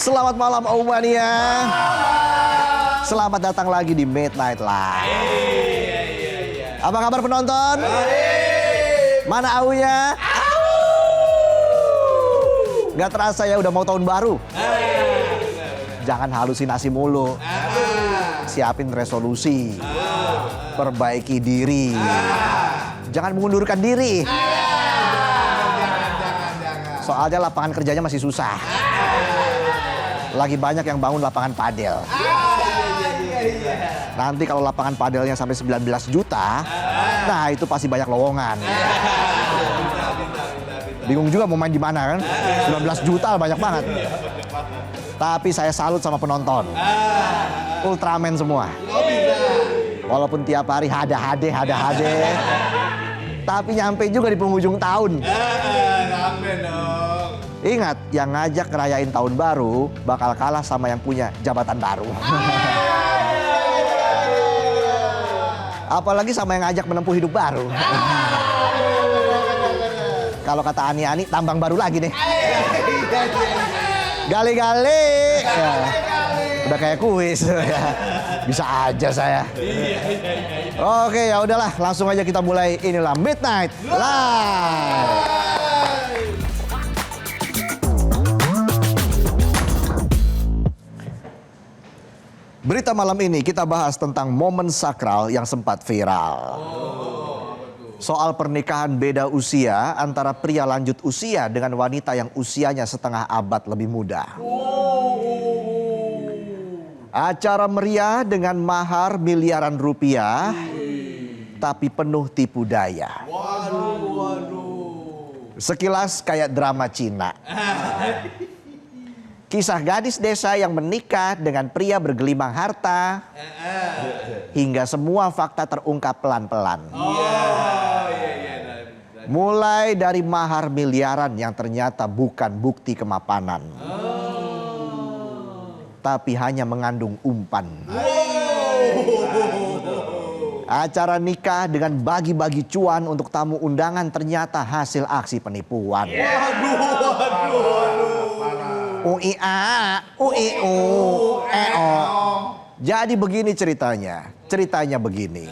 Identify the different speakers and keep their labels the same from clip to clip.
Speaker 1: Selamat malam Aumania. Selamat datang lagi di Midnight Live. Apa kabar penonton? Mana Aunya? Gak terasa ya udah mau tahun baru. Jangan halusinasi mulu. Siapin resolusi. Perbaiki diri. Jangan mengundurkan diri. Soalnya lapangan kerjanya masih susah. Lagi banyak yang bangun lapangan padel. Nanti kalau lapangan padelnya sampai 19 juta, nah itu pasti banyak lowongan. Bingung juga mau main di mana kan? 19 juta banyak banget. Tapi saya salut sama penonton. Ultraman semua. Walaupun tiap hari hade. Tapi nyampe juga di penghujung tahun. Ingat, yang ngajak ngerayain tahun baru bakal kalah sama yang punya jabatan baru. Apalagi sama yang ngajak menempuh hidup baru. Kalau kata Ani-Ani, tambang baru lagi nih. Gali-gali. Ya. Udah kayak kuis. Bisa aja saya. Oke, ya udahlah, langsung aja kita mulai. Inilah Midnight Live. Berita malam ini kita bahas tentang momen sakral yang sempat viral. Soal pernikahan beda usia antara pria lanjut usia dengan wanita yang usianya setengah abad lebih muda. Acara meriah dengan mahar miliaran rupiah, tapi penuh tipu daya. Sekilas kayak drama Cina. Kisah gadis desa yang menikah dengan pria bergelimang harta, hingga semua fakta terungkap pelan-pelan. Mulai dari mahar miliaran yang ternyata bukan bukti kemapanan, tapi hanya mengandung umpan. Acara nikah dengan bagi-bagi cuan untuk tamu undangan ternyata hasil aksi penipuan. UIA, UIU, EO. Jadi begini ceritanya. Ceritanya begini.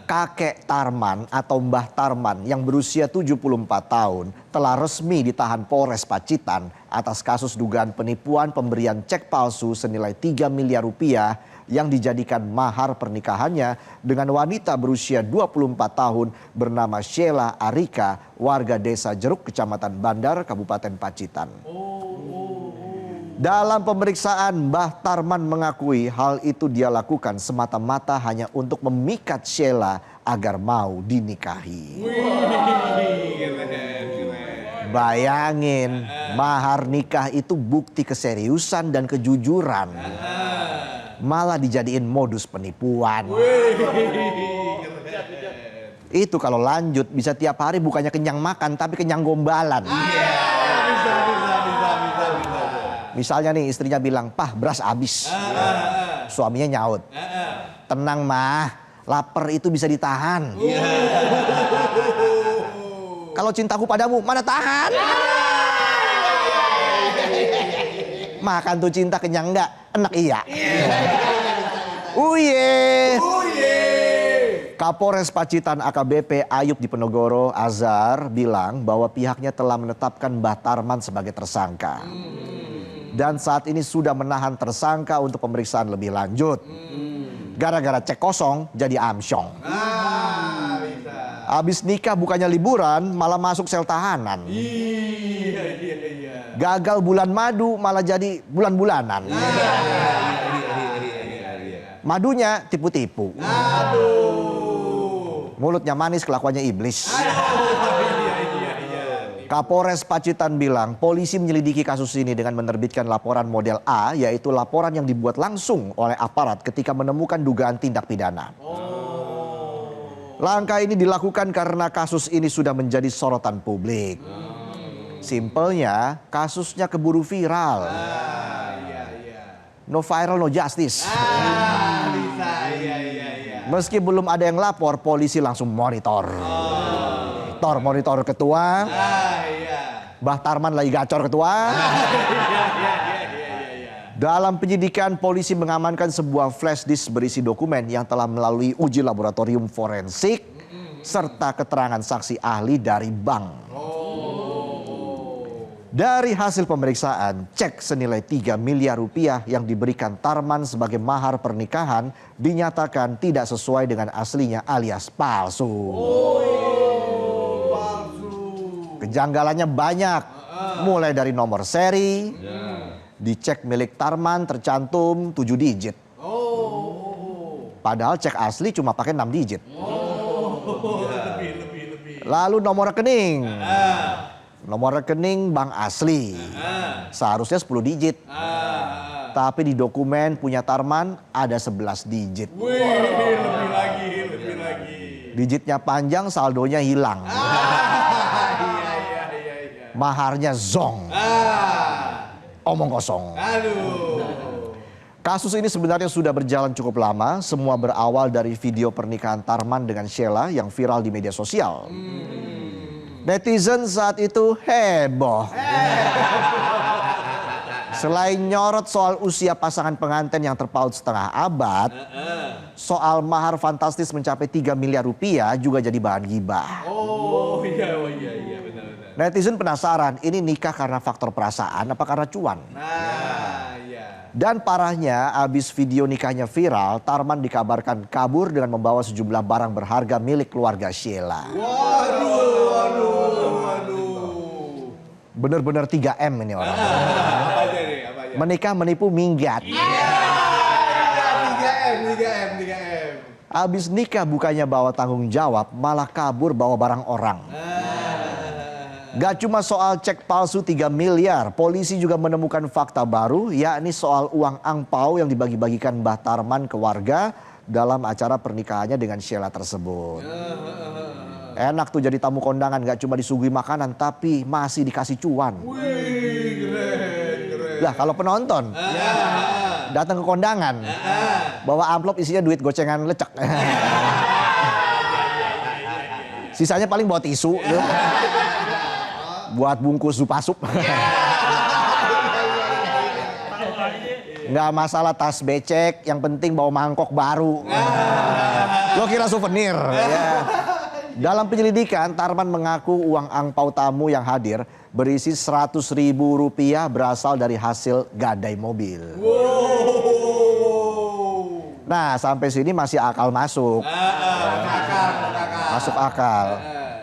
Speaker 1: Kakek Tarman atau Mbah Tarman yang berusia 74 tahun telah resmi ditahan Polres Pacitan atas kasus dugaan penipuan pemberian cek palsu senilai 3 miliar rupiah yang dijadikan mahar pernikahannya dengan wanita berusia 24 tahun bernama Sheila Arika, warga desa Jeruk, Kecamatan Bandar, Kabupaten Pacitan. Dalam pemeriksaan, Mbah Tarman mengakui hal itu dia lakukan semata-mata hanya untuk memikat Sheila agar mau dinikahi. Bayangin, mahar nikah itu bukti keseriusan dan kejujuran. Malah dijadiin modus penipuan. Itu kalau lanjut bisa tiap hari bukannya kenyang makan tapi kenyang gombalan. Misalnya nih istrinya bilang, "Pah, beras habis." Suaminya nyaut, "Tenang mah, lapar itu bisa ditahan." "Kalau cintaku padamu, mana tahan?" Makan tuh cinta kenyang enggak? Enak iya. Uye. Kapolres Pacitan AKBP Ayub Diponegoro Azhar bilang bahwa pihaknya telah menetapkan Mbah Tarman sebagai tersangka. Dan saat ini sudah menahan tersangka untuk pemeriksaan lebih lanjut. Gara-gara cek kosong jadi amsyong. Habis nikah bukannya liburan malah masuk sel tahanan. Gagal bulan madu malah jadi bulan-bulanan. Madunya tipu-tipu. Mulutnya manis, kelakuannya iblis. Kapolres Pacitan bilang polisi menyelidiki kasus ini dengan menerbitkan laporan model A, yaitu laporan yang dibuat langsung oleh aparat ketika menemukan dugaan tindak pidana. Langkah ini dilakukan karena kasus ini sudah menjadi sorotan publik. Simpelnya kasusnya keburu viral. No viral, no justice. Meski belum ada yang lapor, polisi langsung monitor. Monitor ketua. Mbah Tarman lagi gacor ketua. Dalam penyidikan, polisi mengamankan sebuah flash disk berisi dokumen yang telah melalui uji laboratorium forensik serta keterangan saksi ahli dari bank. Dari hasil pemeriksaan, cek senilai 3 miliar rupiah yang diberikan Tarman sebagai mahar pernikahan dinyatakan tidak sesuai dengan aslinya alias palsu. Kejanggalannya banyak, mulai dari nomor seri, dicek milik Tarman tercantum 7 digit. Padahal cek asli cuma pakai 6 digit. Lalu nomor rekening. Nomor rekening bank asli. Seharusnya 10 digit. Tapi di dokumen punya Tarman ada 11 digit.
Speaker 2: Lebih lagi.
Speaker 1: Digitnya panjang, saldonya hilang. Maharnya zong. Omong kosong. Kasus ini sebenarnya sudah berjalan cukup lama. Semua berawal dari video pernikahan Tarman dengan Sheila yang viral di media sosial. Netizen saat itu heboh. Selain nyorot soal usia pasangan pengantin yang terpaut setengah abad, soal mahar fantastis mencapai 3 miliar rupiah juga jadi bahan gibah.
Speaker 2: Oh iya benar.
Speaker 1: Netizen penasaran, ini nikah karena faktor perasaan apa karena cuan?
Speaker 2: Iya.
Speaker 1: Dan parahnya, abis video nikahnya viral, Tarman dikabarkan kabur dengan membawa sejumlah barang berharga milik keluarga Sheila.
Speaker 2: Waduh.
Speaker 1: Bener-bener 3M ini orang.
Speaker 2: Apa aja?
Speaker 1: Menikah menipu minggat.
Speaker 2: 3M.
Speaker 1: Abis nikah bukannya bawa tanggung jawab, malah kabur bawa barang orang. Gak cuma soal cek palsu 3 miliar, polisi juga menemukan fakta baru, yakni soal uang angpau yang dibagi-bagikan Mbah Tarman ke warga dalam acara pernikahannya dengan Sheila tersebut. Enak tuh jadi tamu kondangan, gak cuma disuguhi makanan tapi masih dikasih cuan.
Speaker 2: Wih, keren.
Speaker 1: Lah kalau penonton datang ke kondangan, bawa amplop isinya duit gocengan lecek. Sisanya paling bawa tisu, buat bungkus supasup. Nggak masalah tas becek, yang penting bawa mangkok baru. Lo kira souvenir ya. Dalam penyelidikan, Tarman mengaku uang angpau tamu yang hadir berisi 100.000 rupiah berasal dari hasil gadai mobil. Nah, sampai sini masih akal masuk. Masuk akal.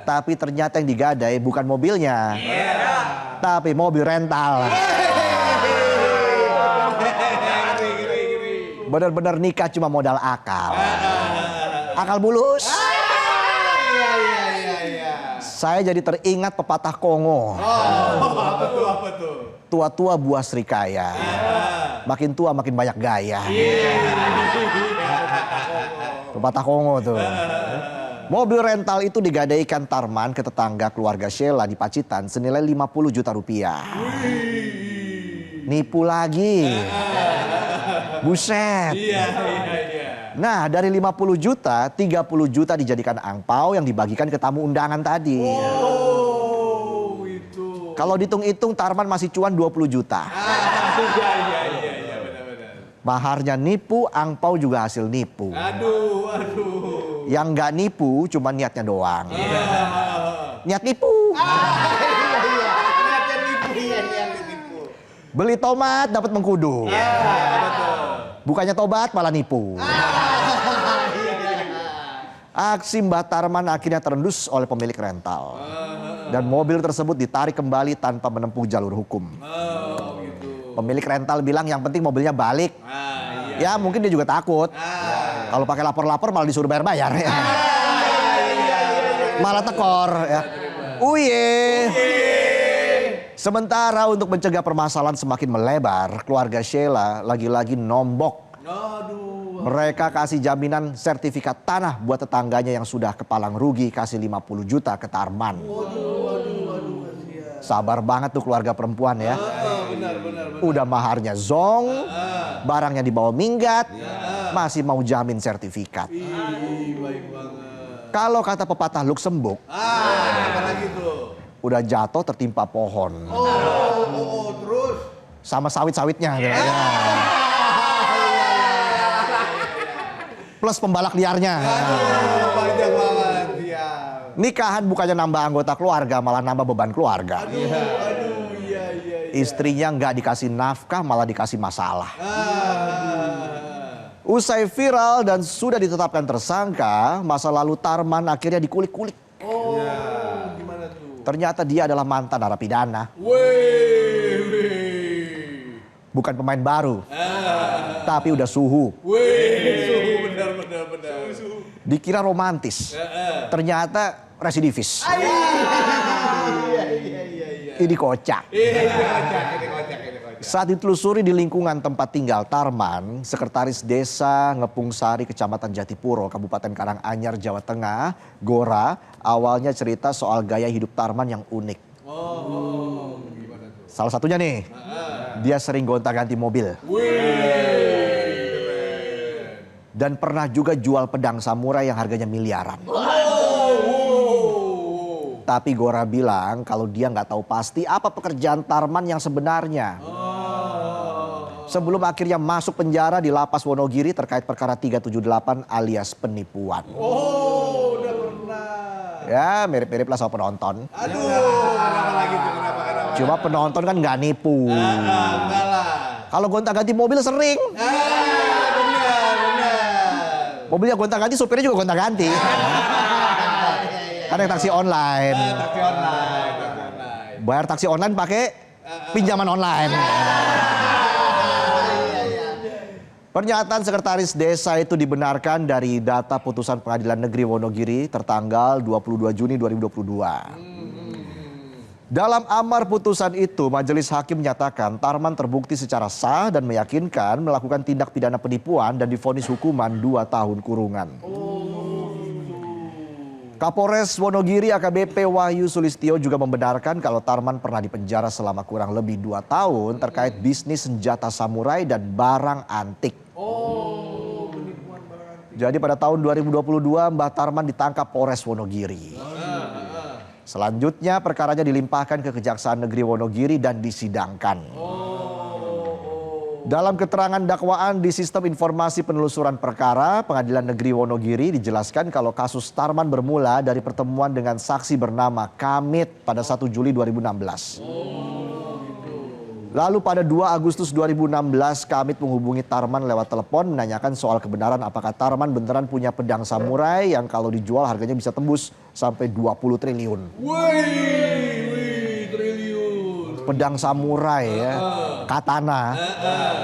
Speaker 1: Tapi ternyata yang digadai bukan mobilnya, tapi mobil rental. Benar-benar nikah cuma modal akal. Akal bulus. Saya jadi teringat pepatah Kongo.
Speaker 2: Apa tuh?
Speaker 1: Tua-tua buah serikaya. Makin tua makin banyak gaya. Pepatah Kongo tuh. Mobil rental itu digadaikan Tarman ke tetangga keluarga Sheila di Pacitan senilai 50 juta rupiah. Nipu lagi. Buset.
Speaker 2: Iya.
Speaker 1: Nah, dari 50 juta, 30 juta dijadikan angpau yang dibagikan ke tamu undangan tadi.
Speaker 2: Oh, itu.
Speaker 1: Kalau dihitung-hitung Tarman masih cuan 20 juta.
Speaker 2: Iya, benar.
Speaker 1: Maharnya nipu, angpau juga hasil nipu.
Speaker 2: Aduh.
Speaker 1: Yang nggak nipu cuma niatnya doang. Niat nipu.
Speaker 2: Niatnya nipu.
Speaker 1: Beli tomat dapat mengkudu. Bukannya tobat malah nipu. Aksi Mbah Tarman akhirnya terendus oleh pemilik rental. Dan mobil tersebut ditarik kembali tanpa menempuh jalur hukum. Pemilik rental bilang yang penting mobilnya balik. Ya mungkin dia juga takut. Kalau pakai lapor-lapor malah disuruh bayar-bayar. Malah tekor. Ya. Uye. Sementara untuk mencegah permasalahan semakin melebar, keluarga Sheila lagi-lagi nombok. Mereka kasih jaminan sertifikat tanah buat tetangganya yang sudah kepalang rugi kasih 50 juta ke Tarman. Sabar banget tuh keluarga perempuan ya.
Speaker 2: Benar.
Speaker 1: Udah maharnya zong, barangnya dibawa minggat, masih mau jamin sertifikat.
Speaker 2: Baik banget.
Speaker 1: Kalau kata pepatah Luxembourg,
Speaker 2: Apa lagi tuh?
Speaker 1: udah jatuh tertimpa pohon.
Speaker 2: Terus?
Speaker 1: Sama sawit-sawitnya. Ya. plus pembalak liarnya.
Speaker 2: Banyak banget ya.
Speaker 1: Nikahan bukannya nambah anggota keluarga, malah nambah beban keluarga.
Speaker 2: Aduh, iya.
Speaker 1: Istrinya nggak dikasih nafkah, malah dikasih masalah. Usai viral dan sudah ditetapkan tersangka, masa lalu Tarman akhirnya dikulik-kulik.
Speaker 2: Oh, gimana tuh?
Speaker 1: Ternyata dia adalah mantan narapidana.
Speaker 2: Wih.
Speaker 1: Bukan pemain baru, tapi udah suhu.
Speaker 2: Wih, benar.
Speaker 1: Dikira romantis, ternyata residivis.
Speaker 2: Iya.
Speaker 1: Ini kocak.
Speaker 2: Ini kocak.
Speaker 1: Saat ditelusuri di lingkungan tempat tinggal Tarman, Sekretaris Desa Ngepung Sari, Kecamatan Jatipuro, Kabupaten Karanganyar, Jawa Tengah, Gora, awalnya cerita soal gaya hidup Tarman yang unik.
Speaker 2: Gimana tuh?
Speaker 1: Salah satunya nih, dia sering gonta-ganti mobil. Dan pernah juga jual pedang samurai yang harganya miliaran. Tapi Gora bilang kalau dia nggak tahu pasti apa pekerjaan Tarman yang sebenarnya. Sebelum akhirnya masuk penjara di Lapas Wonogiri terkait perkara 378 alias penipuan.
Speaker 2: Oh, udah pernah.
Speaker 1: Ya mirip-mirip lah sama penonton.
Speaker 2: Aduh, kenapa lagi tuh? Kenapa?
Speaker 1: Cuma penonton kan nggak nipu.
Speaker 2: Enggak lah.
Speaker 1: Kalau gonta-ganti mobil sering.
Speaker 2: Benar.
Speaker 1: Mobilnya gonta-ganti, supirnya juga gonta-ganti. Ada taksi online.
Speaker 2: Taksi online.
Speaker 1: Bayar taksi online pakai pinjaman online. Pernyataan Sekretaris Desa itu dibenarkan dari data putusan Pengadilan Negeri Wonogiri tertanggal 22 Juni 2022. Dalam amar putusan itu, Majelis Hakim menyatakan Tarman terbukti secara sah dan meyakinkan melakukan tindak pidana penipuan dan divonis hukuman 2 tahun kurungan. Kapolres Wonogiri AKBP Wahyu Sulistyo juga membenarkan kalau Tarman pernah dipenjara selama kurang lebih 2 tahun terkait bisnis senjata samurai dan barang antik.
Speaker 2: Penipuan barang antik.
Speaker 1: Jadi pada tahun 2022 Mbah Tarman ditangkap Polres Wonogiri. Selanjutnya perkaranya dilimpahkan ke Kejaksaan Negeri Wonogiri dan disidangkan. Dalam keterangan dakwaan di Sistem Informasi Penelusuran Perkara, Pengadilan Negeri Wonogiri dijelaskan kalau kasus Tarman bermula dari pertemuan dengan saksi bernama Kamit pada 1 Juli 2016. Lalu pada 2 Agustus 2016, Kamit menghubungi Tarman lewat telepon menanyakan soal kebenaran apakah Tarman beneran punya pedang samurai yang kalau dijual harganya bisa tembus sampai 20 triliun.
Speaker 2: Wih, triliun.
Speaker 1: Pedang samurai ya, katana,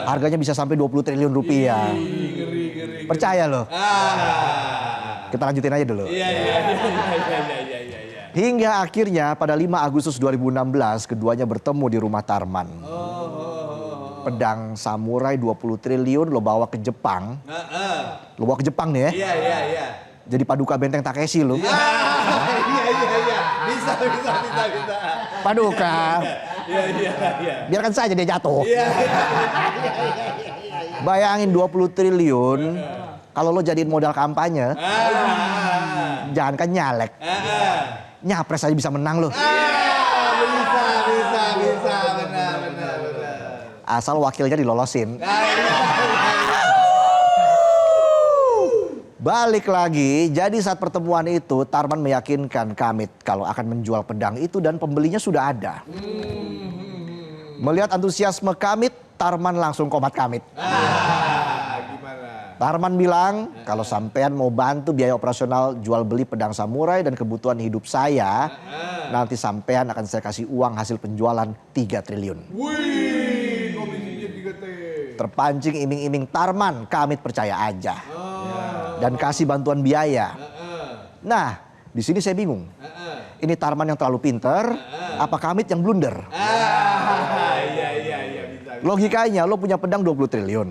Speaker 1: harganya bisa sampai 20 triliun rupiah.
Speaker 2: Ngeri.
Speaker 1: Percaya loh. Kita lanjutin aja dulu.
Speaker 2: Iya.
Speaker 1: Hingga akhirnya pada 5 Agustus 2016 keduanya bertemu di rumah Tarman. Pedang samurai 20 triliun lo bawa ke Jepang. Lo bawa ke Jepang nih ya.
Speaker 2: Iya.
Speaker 1: Jadi paduka benteng Takeshi lo.
Speaker 2: Iya. Bisa.
Speaker 1: Paduka.
Speaker 2: Iya.
Speaker 1: Biarkan saja dia jatuh.
Speaker 2: Iya.
Speaker 1: Bayangin 20 triliun. Kalau lo jadiin modal kampanye. Jangan kan nyalek. Nyapres aja bisa menang lo.
Speaker 2: Bisa. Benar.
Speaker 1: Asal wakilnya dilolosin. Balik lagi, jadi saat pertemuan itu Tarman meyakinkan Kamit kalau akan menjual pedang itu dan pembelinya sudah ada. Melihat antusiasme Kamit, Tarman langsung komat Kamit.
Speaker 2: Gimana?
Speaker 1: Tarman bilang kalau sampean mau bantu biaya operasional jual beli pedang samurai dan kebutuhan hidup saya, nanti sampean akan saya kasih uang hasil penjualan 3 triliun.
Speaker 2: Wih, komisinya 3T.
Speaker 1: Terpancing iming-iming Tarman, Kamit percaya aja. Dan kasih bantuan biaya. Nah, di sini saya bingung. Ini Tarman yang terlalu pinter, apa Kamit yang blunder?
Speaker 2: Iya, bisa.
Speaker 1: Logikanya lo punya pedang 20 triliun.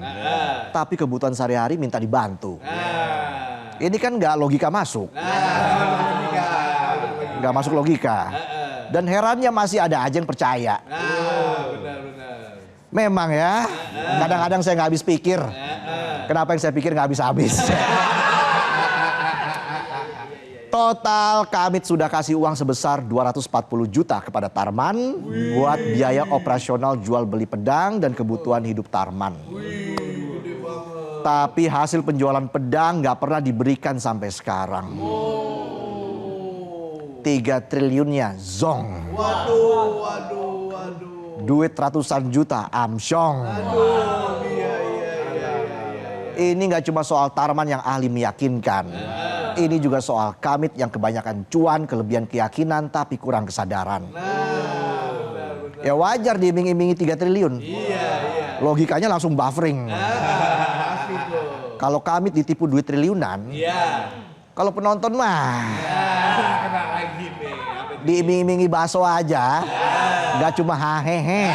Speaker 1: Tapi kebutuhan sehari-hari minta dibantu. Ini kan nggak logika masuk. Nggak masuk logika. Dan herannya masih ada aja yang percaya.
Speaker 2: Benar.
Speaker 1: Memang ya, kadang-kadang saya nggak habis pikir. Kenapa yang saya pikir nggak habis-habis. Total Kamit sudah kasih uang sebesar 240 juta kepada Tarman buat biaya operasional jual beli pedang dan kebutuhan hidup Tarman.
Speaker 2: Gede banget.
Speaker 1: Tapi hasil penjualan pedang nggak pernah diberikan sampai sekarang. 3 triliunnya zong.
Speaker 2: Waduh.
Speaker 1: Duit ratusan juta amsyong. Ini nggak cuma soal Tarman yang ahli meyakinkan. Ini juga soal Kamit yang kebanyakan cuan, kelebihan keyakinan, tapi kurang kesadaran. Ya wajar diiming-imingi 3 triliun. Logikanya langsung buffering. Kalau Kamit ditipu duit triliunan, kalau penonton mah
Speaker 2: Kena lagi nih.
Speaker 1: diiming-imingi bakso aja, nggak cuma hahehe.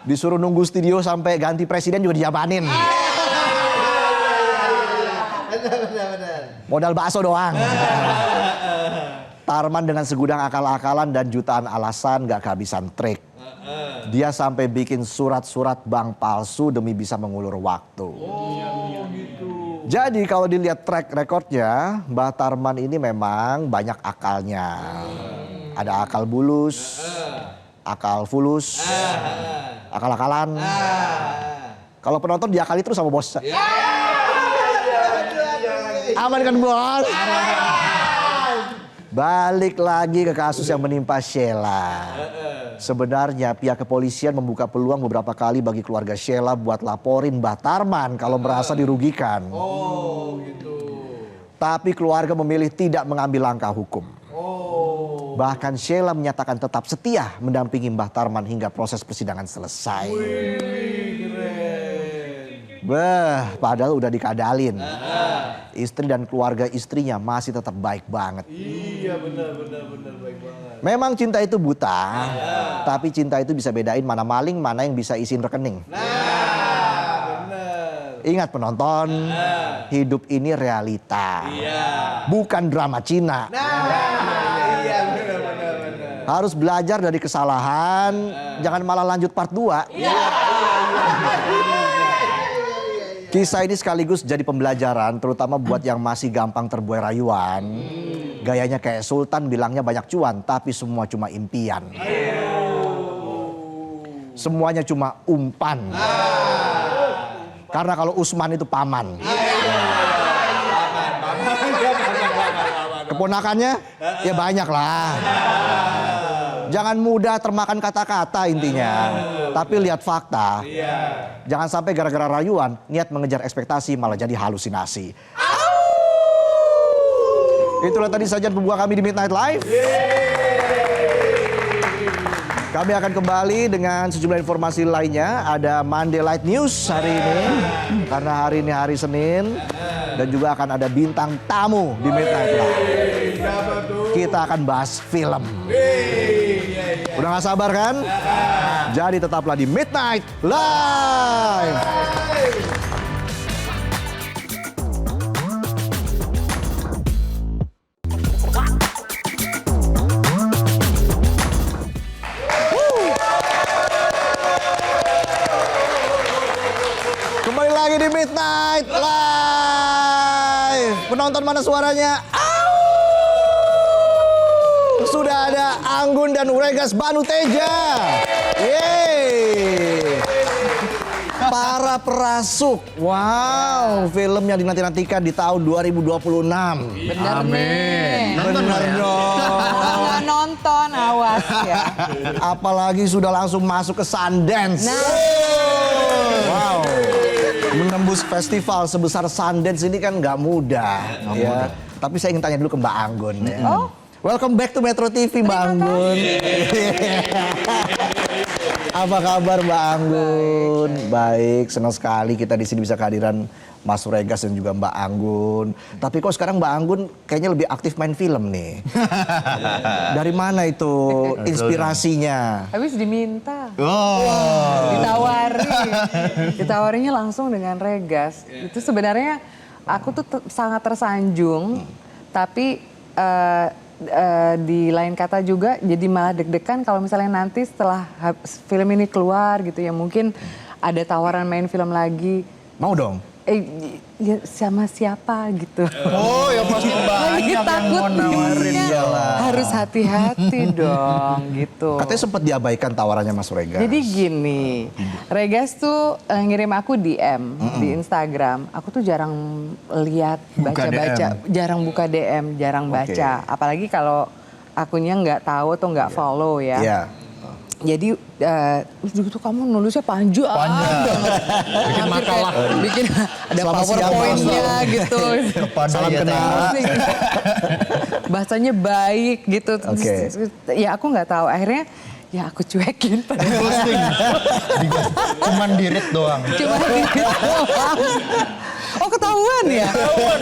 Speaker 1: Disuruh nunggu studio sampai ganti presiden juga dijabanin. Modal bakso doang. Tarman dengan segudang akal-akalan dan jutaan alasan gak kehabisan trik. Dia sampai bikin surat-surat bank palsu demi bisa mengulur waktu. Jadi kalau dilihat track recordnya, Mbah Tarman ini memang banyak akalnya. Ada akal bulus, akal fulus, akal-akalan. Kalau penonton diakali terus sama bos. Aman kan bos? Balik lagi ke kasus yang menimpa Sheila. Sebenarnya pihak kepolisian membuka peluang beberapa kali bagi keluarga Sheila buat laporin Mbah Tarman kalau merasa dirugikan.
Speaker 2: Oh gitu.
Speaker 1: Tapi keluarga memilih tidak mengambil langkah hukum. Bahkan Sheila menyatakan tetap setia mendampingi Mbah Tarman hingga proses persidangan selesai. Padahal udah dikadalin. Istri dan keluarga istrinya masih tetap baik banget.
Speaker 2: Iya benar baik banget.
Speaker 1: Memang cinta itu buta, tapi cinta itu bisa bedain mana maling, mana yang bisa isiin rekening.
Speaker 2: Benar.
Speaker 1: Ingat penonton, hidup ini realita, bukan drama Cina.
Speaker 2: Iya benar.
Speaker 1: Harus belajar dari kesalahan, jangan malah lanjut part 2. Kisah ini sekaligus jadi pembelajaran, terutama buat yang masih gampang terbuai rayuan. Gayanya kayak Sultan, bilangnya banyak cuan, tapi semua cuma impian. Semuanya cuma umpan. Karena kalau Usman itu paman. Keponakannya ya banyak lah. Jangan mudah termakan kata-kata intinya. Tapi lihat fakta. Jangan sampai gara-gara rayuan niat mengejar ekspektasi malah jadi halusinasi. Itulah tadi sajian pembuka kami di Midnight Live. Kami akan kembali dengan sejumlah informasi lainnya. Ada Monday Light News hari ini. Karena hari ini hari Senin. Dan juga akan ada bintang tamu di Midnight Live. Kita akan bahas film. Udah gak sabar kan? Jadi tetaplah di Midnight Live. Kembali lagi di Midnight Live. Penonton mana suaranya? Sudah ada Anggun dan Uregas Banu Teja. Yeay. Para Perasuk. Wow, film yang dinanti-nantikan di tahun 2026.
Speaker 3: Bener nih.
Speaker 1: Bener dong.
Speaker 3: Kalau nggak nonton, awas ya.
Speaker 1: Apalagi sudah langsung masuk ke Sundance.
Speaker 3: Nah.
Speaker 1: Wow. Menembus festival sebesar Sundance ini kan nggak mudah. Ya. Tapi saya ingin tanya dulu ke Mbak Anggun. Ya.
Speaker 3: Oh.
Speaker 1: Welcome back to Metro TV, Mbak Anggun. Apa kabar Mbak Anggun? Baik, senang sekali kita di sini bisa kehadiran Mas Uregas dan juga Mbak Anggun. Tapi kok sekarang Mbak Anggun kayaknya lebih aktif main film nih. Dari mana itu inspirasinya?
Speaker 3: Habis diminta.
Speaker 1: Oh.
Speaker 3: Ditawarinya langsung dengan Regas. Itu sebenarnya aku tuh sangat tersanjung. Tapi di lain kata juga jadi malah deg-degan kalau misalnya nanti setelah film ini keluar gitu ya, mungkin ada tawaran main film lagi.
Speaker 1: Mau dong?
Speaker 3: ya sama siapa gitu.
Speaker 4: Oh ya pasti banyak yang
Speaker 3: takut
Speaker 4: mau nawarin.
Speaker 3: iya. Harus hati-hati dong gitu.
Speaker 1: Katanya sempat diabaikan tawarannya Mas Regas.
Speaker 3: Jadi gini, Regas tuh ngirim aku DM di Instagram. Aku tuh jarang lihat baca-baca, jarang buka DM, jarang baca. Apalagi kalau akunnya nggak tahu atau nggak follow ya.
Speaker 1: Iya.
Speaker 3: Jadi gitu kamu nulisnya panjang.
Speaker 4: Bikin makalah.
Speaker 3: Bikin ada
Speaker 1: Selama
Speaker 3: PowerPoint-nya gitu.
Speaker 4: Kepada
Speaker 1: Salam
Speaker 4: ya,
Speaker 1: kenal.
Speaker 3: Bahasanya baik gitu.
Speaker 1: Oke.
Speaker 3: Ya aku nggak tahu. Akhirnya ya aku cuekin pada
Speaker 4: Ghosting. Cuman di-read doang.
Speaker 3: cuma gitu doang. Oh ketahuan ya?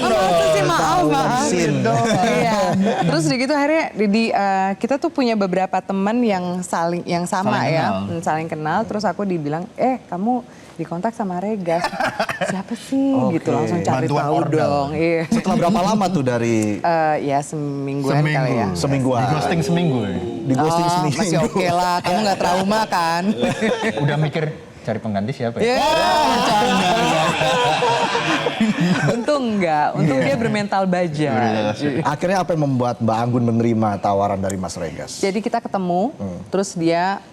Speaker 3: Masa sih maaf.
Speaker 1: Sin.
Speaker 3: Iya. Terus gitu akhirnya kita tuh punya beberapa teman yang sama
Speaker 4: Saling
Speaker 3: ya,
Speaker 4: kenal.
Speaker 3: saling kenal. Terus aku dibilang, kamu dikontak sama Regas. Siapa sih? Gitu langsung cari
Speaker 4: Bantuan
Speaker 3: tahu
Speaker 4: ordal.
Speaker 3: dong. Iya.
Speaker 1: Setelah berapa lama tuh dari
Speaker 3: Ya semingguan kali ya.
Speaker 1: semingguan?
Speaker 4: Di ghosting seminggu ya.
Speaker 1: Di ghosting seminggu.
Speaker 3: Masih oke lah, kamu nggak trauma kan?
Speaker 4: Udah mikir cari pengganti siapa ya?
Speaker 3: Ya. Untung enggak, untung dia bermental baja.
Speaker 1: Akhirnya apa yang membuat Mbak Anggun menerima tawaran dari Mas Regas?
Speaker 3: Jadi kita ketemu, terus dia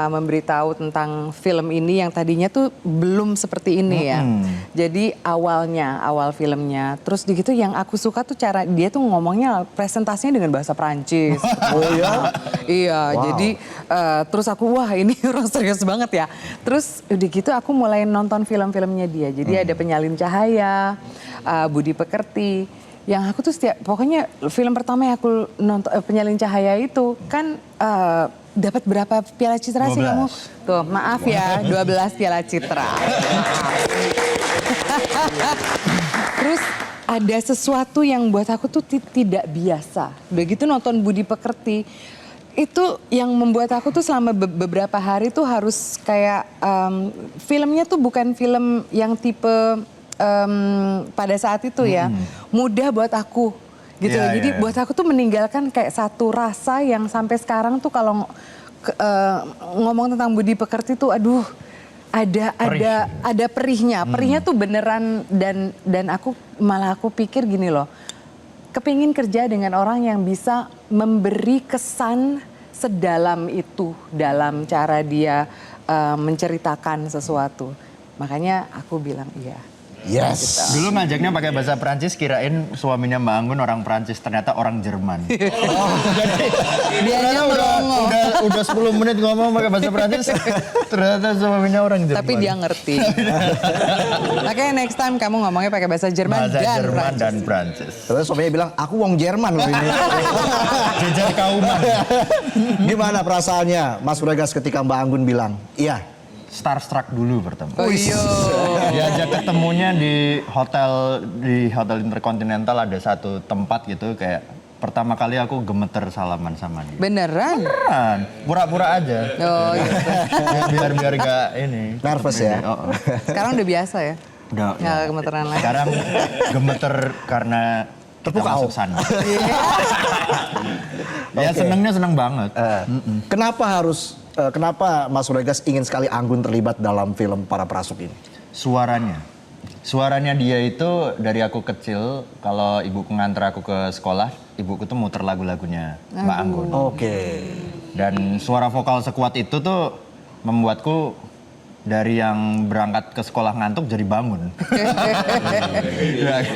Speaker 3: memberitahu tentang film ini yang tadinya tuh belum seperti ini ya. Jadi awal filmnya, terus gitu yang aku suka tuh cara dia tuh ngomongnya presentasinya dengan bahasa Prancis.
Speaker 1: Oh ya?
Speaker 3: Iya,
Speaker 1: Wow.
Speaker 3: jadi terus aku wah ini orang serius banget ya. Terus udah gitu aku mulai nonton film-filmnya dia. Jadi ada Penyalin Cahaya, Budi Pekerti. Yang aku tuh pokoknya film pertama yang aku nonton Penyalin Cahaya itu kan dapat berapa piala citra sih
Speaker 4: 12.
Speaker 3: kamu? Tuh maaf ya 12 piala citra. Terus ada sesuatu yang buat aku tuh tidak biasa. Udah gitu nonton Budi Pekerti. Itu yang membuat aku tuh selama beberapa hari tuh harus kayak filmnya tuh bukan film yang tipe pada saat itu ya. Mudah buat aku gitu.
Speaker 4: Iya,
Speaker 3: Jadi
Speaker 4: iya.
Speaker 3: buat aku tuh meninggalkan kayak satu rasa yang sampai sekarang tuh kalau ngomong tentang Budi Pekerti tuh aduh ada perihnya. Perihnya tuh beneran dan aku malah aku pikir gini loh. Kepingin kerja dengan orang yang bisa memberi kesan sedalam itu dalam cara dia menceritakan sesuatu. Makanya aku bilang iya.
Speaker 1: Yes.
Speaker 4: Dulu ngajaknya pakai bahasa Prancis, kirain suaminya Mbak Anggun orang Prancis, ternyata orang Jerman.
Speaker 3: Dianya merongo.
Speaker 4: Udah 10 menit ngomong pakai bahasa Prancis, ternyata suaminya orang Jerman.
Speaker 3: Tapi dia ngerti. Makanya next time kamu ngomongnya pakai bahasa Jerman
Speaker 4: bahasa
Speaker 3: dan
Speaker 4: Jerman
Speaker 3: Prancis.
Speaker 4: dan Prancis.
Speaker 1: Terus suaminya bilang, aku wong Jerman loh ini.
Speaker 4: Jejer kauman.
Speaker 1: Gimana perasaannya Mas Regas ketika Mbak Anggun bilang, iya?
Speaker 4: Starstruck dulu pertama.
Speaker 3: Oh iya.
Speaker 4: Diajak ketemunya di hotel Intercontinental, ada satu tempat gitu kayak pertama kali aku gemeter salaman sama dia.
Speaker 3: Beneran?
Speaker 4: Beneran, pura-pura aja.
Speaker 3: Oh gitu.
Speaker 4: biar gak ini.
Speaker 1: Nervous ya?
Speaker 4: Oh.
Speaker 3: Sekarang udah biasa ya?
Speaker 4: Udah.
Speaker 3: Nggak gemeteran lagi.
Speaker 4: Sekarang gemeter karena kita
Speaker 1: Terpukau.
Speaker 4: masuk sana. Ya senengnya seneng banget.
Speaker 1: Kenapa Mas Regas ingin sekali Anggun terlibat dalam film Para Prasuk ini?
Speaker 4: Suaranya dia itu dari aku kecil, kalau ibuku nganter aku ke sekolah, ibuku tuh muter lagu-lagunya Mbak Anggun.
Speaker 1: Oke.
Speaker 4: Dan suara vokal sekuat itu tuh membuatku dari yang berangkat ke sekolah ngantuk jadi bangun.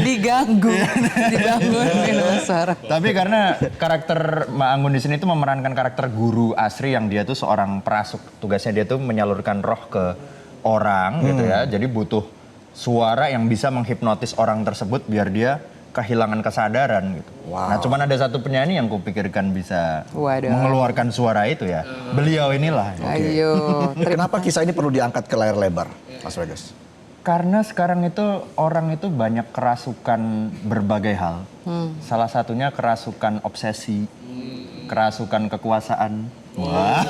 Speaker 3: Dibangun minum suara.
Speaker 4: Tapi karena karakter Mbak Anggun di sini tuh memerankan karakter guru asri yang dia tuh seorang perasuk. Tugasnya dia tuh menyalurkan roh ke orang gitu ya. Jadi butuh suara yang bisa menghipnotis orang tersebut biar dia kehilangan kesadaran gitu.
Speaker 1: Wow.
Speaker 4: Nah cuman ada satu penyanyi yang kupikirkan bisa
Speaker 3: Waduh.
Speaker 4: mengeluarkan suara itu ya. Beliau inilah.
Speaker 3: Ayo.
Speaker 1: Kenapa kisah ini perlu diangkat ke layar lebar, Mas Regas?
Speaker 4: Karena sekarang itu orang itu banyak kerasukan berbagai hal. Salah satunya kerasukan obsesi, kerasukan kekuasaan. Wah.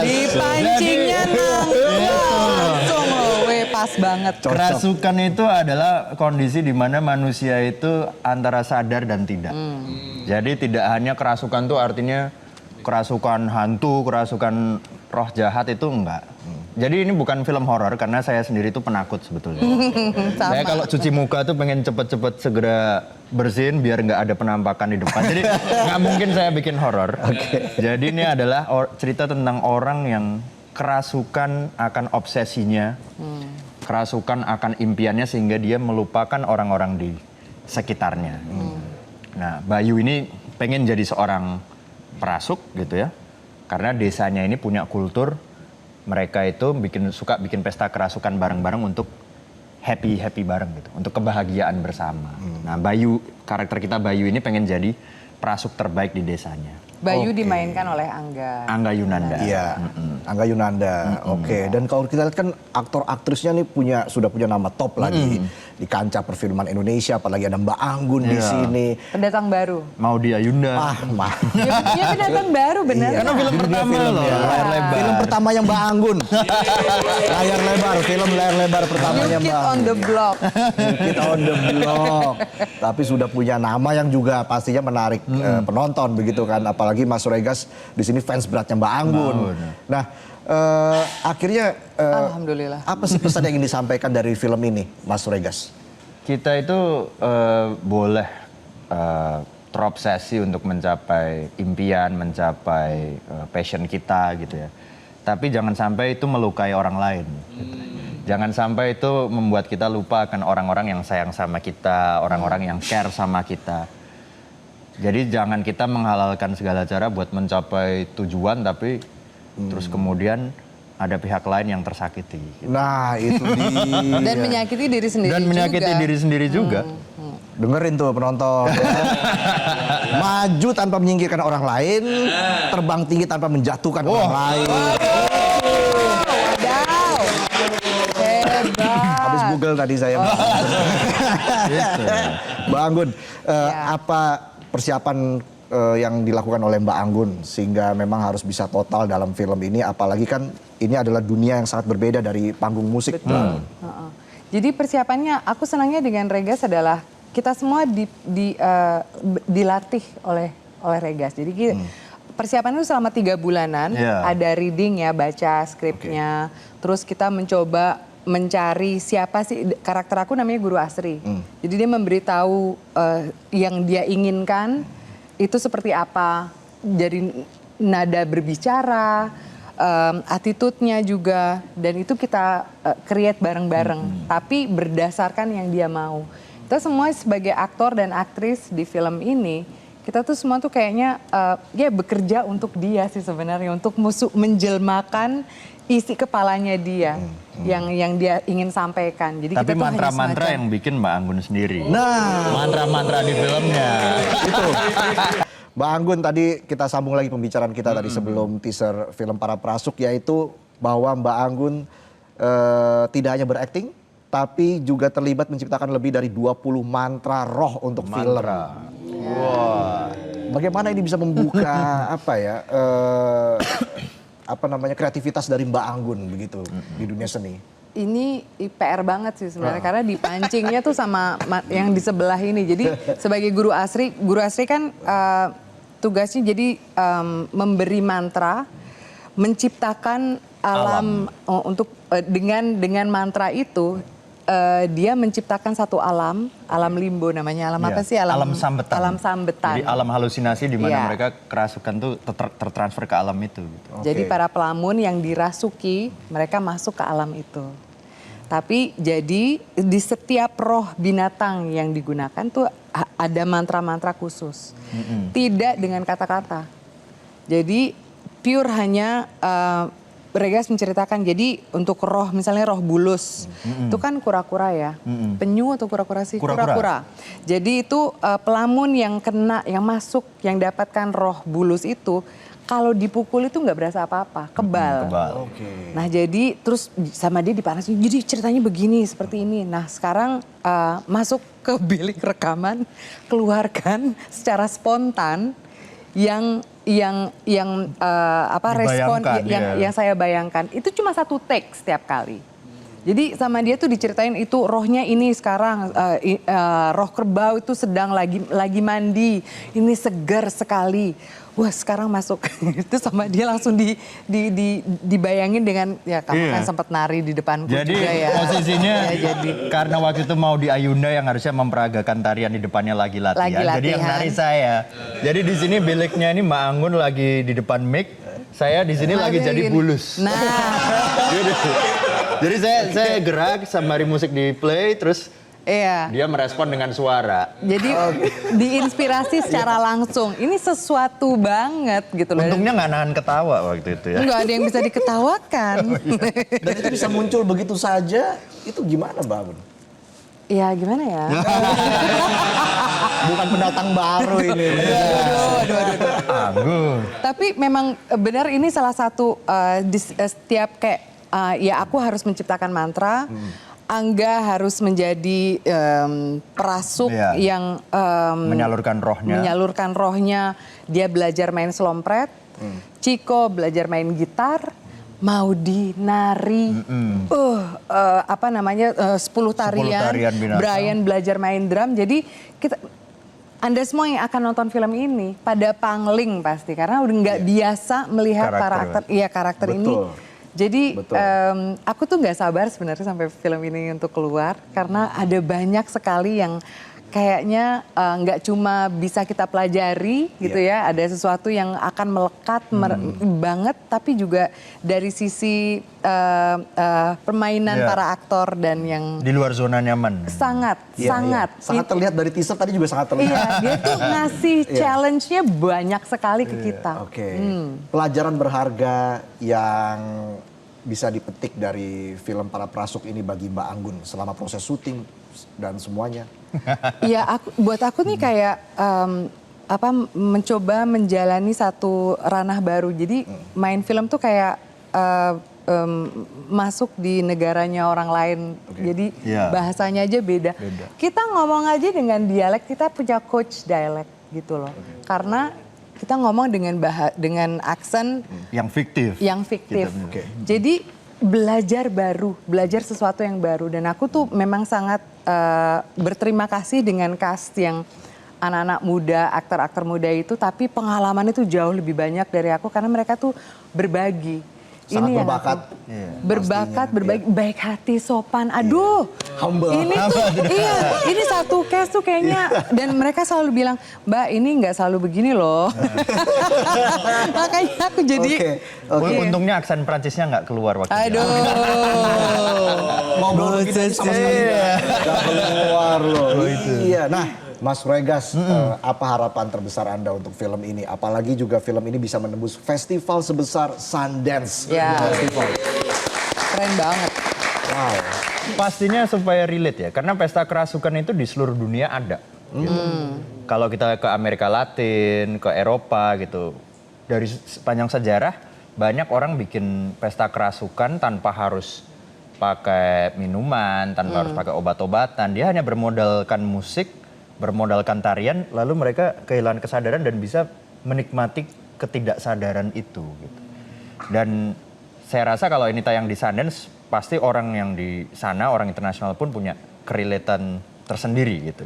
Speaker 3: Dipancingnya langsung loh, weh pas banget.
Speaker 4: Kerasukan itu adalah kondisi di mana manusia itu antara sadar dan tidak. Jadi tidak hanya kerasukan tuh artinya kerasukan hantu, kerasukan roh jahat itu enggak. Jadi ini bukan film horor karena saya sendiri tuh penakut sebetulnya. Saya kalau cuci muka tuh pengen cepet-cepet segera bersihin biar nggak ada penampakan di depan. Jadi nggak mungkin saya bikin horor. Jadi ini adalah cerita tentang orang yang kerasukan akan obsesinya, kerasukan akan impiannya sehingga dia melupakan orang-orang di sekitarnya. Nah, Bayu ini pengen jadi seorang perasuk gitu ya. Karena desanya ini punya kultur mereka itu suka bikin pesta kerasukan bareng-bareng untuk happy bareng gitu, untuk kebahagiaan bersama. Nah, karakter kita Bayu ini pengen jadi perasuk terbaik di desanya.
Speaker 3: Bayu dimainkan oleh Angga.
Speaker 4: Angga Yunanda.
Speaker 1: Iya, Angga Yunanda. Oke. Dan kalau kita lihat kan aktor-aktrisnya nih sudah punya nama top lagi di kancah perfilman Indonesia. Apalagi ada Mbak Anggun di sini.
Speaker 3: Pendatang baru.
Speaker 4: Maudy Ayunda.
Speaker 3: Iya pendatang baru benar.
Speaker 1: Iya.
Speaker 4: Karena film pertama loh, layar lebar.
Speaker 1: Film pertama yang Mbak Anggun. Layar lebar, film layar lebar pertamanya
Speaker 3: New Kid
Speaker 1: Mbak.
Speaker 3: on the Block.
Speaker 1: New Kid on the Block. Tapi sudah punya nama yang juga pastinya menarik penonton begitu kan. Apalagi Mas Regas di sini fans beratnya Mbak Anggun. Nah, akhirnya
Speaker 3: Alhamdulillah.
Speaker 1: apa sih pesan yang ingin disampaikan dari film ini, Mas Regas?
Speaker 4: Kita itu boleh terobsesi untuk mencapai impian, mencapai passion kita gitu ya. Tapi jangan sampai itu melukai orang lain. Gitu. Jangan sampai itu membuat kita lupa akan orang-orang yang sayang sama kita, orang-orang yang care sama kita. Jadi jangan kita menghalalkan segala cara buat mencapai tujuan tapi terus kemudian ada pihak lain yang tersakiti. Gitu.
Speaker 1: Nah, itu dia.
Speaker 3: Dan menyakiti diri sendiri
Speaker 4: Dan menyakiti
Speaker 3: juga.
Speaker 4: diri sendiri juga.
Speaker 1: Dengerin tuh penonton. Maju tanpa menyingkirkan orang lain, terbang tinggi tanpa menjatuhkan orang lain.
Speaker 3: Wadaw. Hebat.
Speaker 1: Habis Google tadi saya.
Speaker 4: Gitu.
Speaker 1: Mbak Anggun, apa persiapan yang dilakukan oleh Mbak Anggun sehingga memang harus bisa total dalam film ini, apalagi kan ini adalah dunia yang sangat berbeda dari panggung musik.
Speaker 3: Betul. Jadi persiapannya, aku senangnya dengan Regas adalah kita semua dilatih oleh Regas. Jadi persiapan itu selama 3 bulanan, ada reading ya, baca skripnya, terus kita mencoba mencari siapa sih karakter aku, namanya Guru Asri. Jadi dia memberitahu yang dia inginkan itu seperti apa, dari nada berbicara, attitude-nya juga, dan itu kita create bareng-bareng. Tapi berdasarkan yang dia mau. Kita semua sebagai aktor dan aktris di film ini, kita tuh semua tuh kayaknya ya bekerja untuk dia sih sebenarnya, untuk menjelmakan isi kepalanya dia yang dia ingin sampaikan. Jadi
Speaker 4: Tapi
Speaker 3: kita tuh
Speaker 4: mantra-mantra
Speaker 3: hanya
Speaker 4: yang bikin Mbak Anggun sendiri.
Speaker 1: Nah,
Speaker 4: Mantra-mantra di filmnya.
Speaker 1: itu. Mbak Anggun, tadi kita sambung lagi pembicaraan kita tadi sebelum teaser film Para Prasuk, yaitu bahwa Mbak Anggun tidak hanya berakting, tapi juga terlibat menciptakan lebih dari 20 mantra roh untuk film. Wah. Bagaimana ini bisa membuka apa ya? Kreativitas dari Mbak Anggun begitu di dunia seni.
Speaker 3: ini PR banget sih sebenarnya karena dipancingnya tuh sama yang di sebelah ini. Jadi sebagai Guru Asri kan tugasnya jadi memberi mantra, menciptakan alam. Untuk dengan mantra itu dia menciptakan satu alam limbo namanya. Alam apa sih?
Speaker 4: Alam sambetan.
Speaker 3: Alam sambetan.
Speaker 4: Jadi alam halusinasi di mana mereka kerasukan tuh tertransfer ke alam itu. Gitu.
Speaker 3: Jadi para pelamun yang dirasuki, mereka masuk ke alam itu. Tapi jadi di setiap roh binatang yang digunakan tuh ada mantra-mantra khusus. Tidak dengan kata-kata. Jadi pure hanya Regas menceritakan, jadi untuk roh, misalnya roh bulus, itu kan kura-kura ya, penyu atau kura-kura sih? Kura-kura. Jadi itu pelamun yang masuk, yang dapatkan roh bulus itu, kalau dipukul itu nggak berasa apa-apa, kebal. Nah jadi terus sama dia dipanasin, jadi ceritanya begini, seperti ini. Nah sekarang masuk ke bilik rekaman, keluarkan secara spontan respon yang saya bayangkan itu cuma satu take setiap kali. Jadi sama dia tuh diceritain itu rohnya ini sekarang roh kerbau itu sedang lagi mandi, ini segar sekali. wah sekarang masuk itu sama dia langsung dibayangin dengan ya kamu kan sempat nari di depanku
Speaker 4: Jadi
Speaker 3: juga ya.
Speaker 4: posisinya
Speaker 3: Ya, jadi
Speaker 4: karena waktu itu mau di Ayunda yang harusnya memperagakan tarian di depannya lagi latihan.
Speaker 3: Lagi
Speaker 4: Jadi yang
Speaker 3: latihan.
Speaker 4: nari saya. Jadi di sini biliknya ini Mbak Anggun lagi di depan mic, saya di sini lagi jadi
Speaker 3: gini.
Speaker 4: bulus.
Speaker 3: Nah,
Speaker 4: Jadi saya gerak sembari musik di play terus
Speaker 3: iya.
Speaker 4: dia merespon dengan suara.
Speaker 3: Jadi diinspirasi secara langsung. Ini sesuatu banget gitu loh.
Speaker 4: Untungnya nggak nahan ketawa waktu itu ya.
Speaker 3: Nggak ada yang bisa diketawakan.
Speaker 1: Dan itu bisa muncul begitu saja, itu gimana Mbak Anggun?
Speaker 3: Ya gimana ya?
Speaker 1: Bukan pendatang baru ini.
Speaker 4: Anggun.
Speaker 3: Tapi memang benar ini salah satu setiap kayak ya aku harus menciptakan mantra. Angga harus menjadi perasuk
Speaker 4: Iya.
Speaker 3: yang
Speaker 4: Menyalurkan rohnya.
Speaker 3: menyalurkan rohnya. Dia belajar main slompret. Ciko belajar main gitar. Maudi nari. Apa namanya 10 tarian.
Speaker 4: tarian binatang.
Speaker 3: Brian belajar main drum. Jadi kita Anda semua yang akan nonton film ini pada pangling pasti karena udah nggak biasa melihat karakter
Speaker 1: Betul.
Speaker 3: ini. Jadi
Speaker 1: Betul.
Speaker 3: aku tuh nggak sabar sebenarnya sampai film ini untuk keluar karena ada banyak sekali yang kayaknya nggak cuma bisa kita pelajari gitu ya, ada sesuatu yang akan melekat banget, tapi juga dari sisi permainan para aktor dan yang
Speaker 4: Di luar zona nyaman.
Speaker 3: sangat
Speaker 1: Iya,
Speaker 3: sangat
Speaker 1: iya. Sangat terlihat dari teaser tadi juga sangat terlihat.
Speaker 3: Iya, dia tuh ngasih challenge-nya banyak sekali ke kita.
Speaker 1: Oke. Pelajaran berharga yang bisa dipetik dari film Para Prasuk ini bagi Mbak Anggun selama proses syuting dan semuanya.
Speaker 3: Iya, buat aku nih kayak mencoba menjalani satu ranah baru. Jadi main film tuh kayak masuk di negaranya orang lain. Jadi bahasanya aja beda. Kita ngomong aja dengan dialek, kita punya coach dialek gitu loh. Karena kita ngomong dengan aksen
Speaker 4: Yang fiktif.
Speaker 3: Jadi belajar baru, belajar sesuatu yang baru. Dan aku tuh memang sangat berterima kasih dengan cast yang anak-anak muda, aktor-aktor muda itu. Tapi pengalaman itu jauh lebih banyak dari aku karena mereka tuh berbagi.
Speaker 1: Sangat
Speaker 3: Ini yang
Speaker 1: berbakat.
Speaker 3: Berbakat, berbagi, baik hati, sopan. Aduh,
Speaker 1: Humble.
Speaker 3: ini tuh, iya, ini satu cast tuh kayaknya. Dan mereka selalu bilang, Mbak ini nggak selalu begini loh. Makanya aku jadi,
Speaker 4: Untungnya aksen Prancisnya nggak keluar waktu itu.
Speaker 3: aduh.
Speaker 1: Ngobrol begini sama sekali nggak keluar loh. Iya, nah Mas Regas, apa harapan terbesar Anda untuk film ini? Apalagi juga film ini bisa menembus festival sebesar Sundance
Speaker 3: Ya.
Speaker 1: Festival.
Speaker 3: Keren banget.
Speaker 1: Wow.
Speaker 4: Pastinya supaya relate ya, karena pesta kerasukan itu di seluruh dunia ada. Gitu. Kalau kita ke Amerika Latin, ke Eropa gitu, dari sepanjang sejarah banyak orang bikin pesta kerasukan tanpa harus pakai minuman, tanpa harus pakai obat-obatan. Dia hanya bermodalkan musik, bermodalkan tarian, lalu mereka kehilangan kesadaran dan bisa menikmati ketidaksadaran itu. Gitu. Dan saya rasa kalau ini tayang di Sundance, pasti orang yang di sana, orang internasional pun punya kerelatan tersendiri gitu.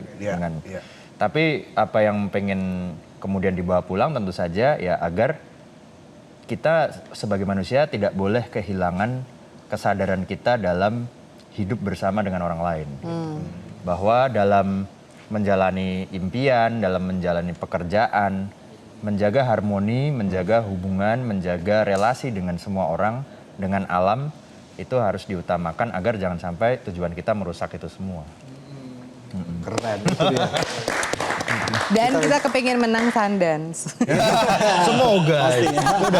Speaker 4: Tapi apa yang pengen kemudian dibawa pulang tentu saja ya agar kita sebagai manusia tidak boleh kehilangan kesadaran kita dalam hidup bersama dengan orang lain. Bahwa dalam menjalani impian, dalam menjalani pekerjaan, menjaga harmoni, menjaga hubungan, menjaga relasi dengan semua orang, dengan alam, itu harus diutamakan agar jangan sampai tujuan kita merusak itu semua.
Speaker 1: Keren, itu dia.
Speaker 3: Dan kita kepingin menang Sundance.
Speaker 4: Semoga.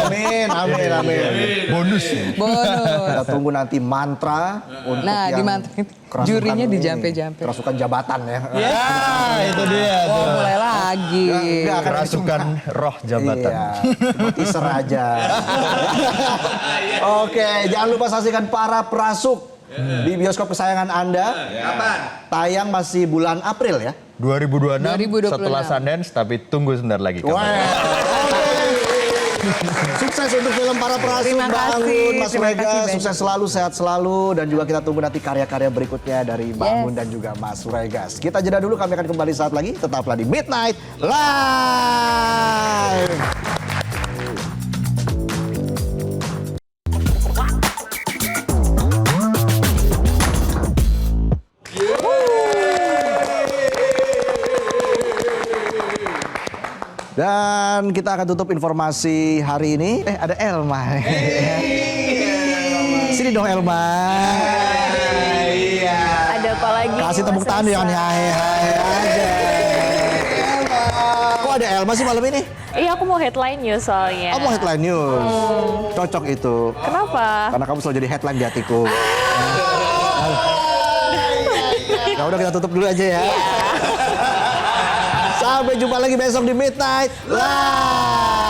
Speaker 1: Amin, amin, amin.
Speaker 4: Bonus.
Speaker 3: Bonus.
Speaker 1: Kita tunggu nanti mantra untuk
Speaker 3: Nah, di
Speaker 1: yang
Speaker 3: mantra
Speaker 1: kerasukan
Speaker 3: jurinya
Speaker 1: ini.
Speaker 3: dijampe-jampe.
Speaker 1: Kerasukan jabatan ya.
Speaker 4: Ya, itu dia.
Speaker 3: Oh, mulai lagi.
Speaker 1: Enggak, kan
Speaker 4: Kerasukan roh jabatan.
Speaker 1: Iya, cuma teaser aja. Oke, jangan lupa saksikan Para Prasuk di bioskop kesayangan Anda.
Speaker 2: Kapan?
Speaker 1: Tayang masih bulan April ya.
Speaker 4: 2026
Speaker 3: 2026.
Speaker 4: setelah Sundance, tapi tunggu sebentar lagi.
Speaker 1: Wah. Sukses untuk film Para Prasuk,
Speaker 3: Terima
Speaker 1: Mbak
Speaker 3: kasih,
Speaker 1: Anggun, Mas
Speaker 3: terima
Speaker 1: Regas.
Speaker 3: kasih, Ben.
Speaker 1: Sukses selalu, sehat selalu. Dan juga kita tunggu nanti karya-karya berikutnya dari Mbak Anggun dan juga Mas Regas. Kita jeda dulu, kami akan kembali saat lagi. Tetaplah di Midnight Live. Dan kita akan tutup informasi hari ini. Ada Elma. Sini dong Elma.
Speaker 5: Ada apa lagi?
Speaker 1: Kasih
Speaker 5: nih,
Speaker 1: tepuk
Speaker 5: Mas
Speaker 1: tangan yang
Speaker 5: Reza?
Speaker 1: hai aja. Kok ada Elma sih malam ini?
Speaker 5: Iya, aku mau headline news soalnya.
Speaker 1: Kamu headline news. Cocok itu.
Speaker 5: Kenapa?
Speaker 1: Karena kamu selalu jadi headline di hatiku. Ya udah kita tutup dulu aja ya. Sampai jumpa lagi besok di Midnight Live.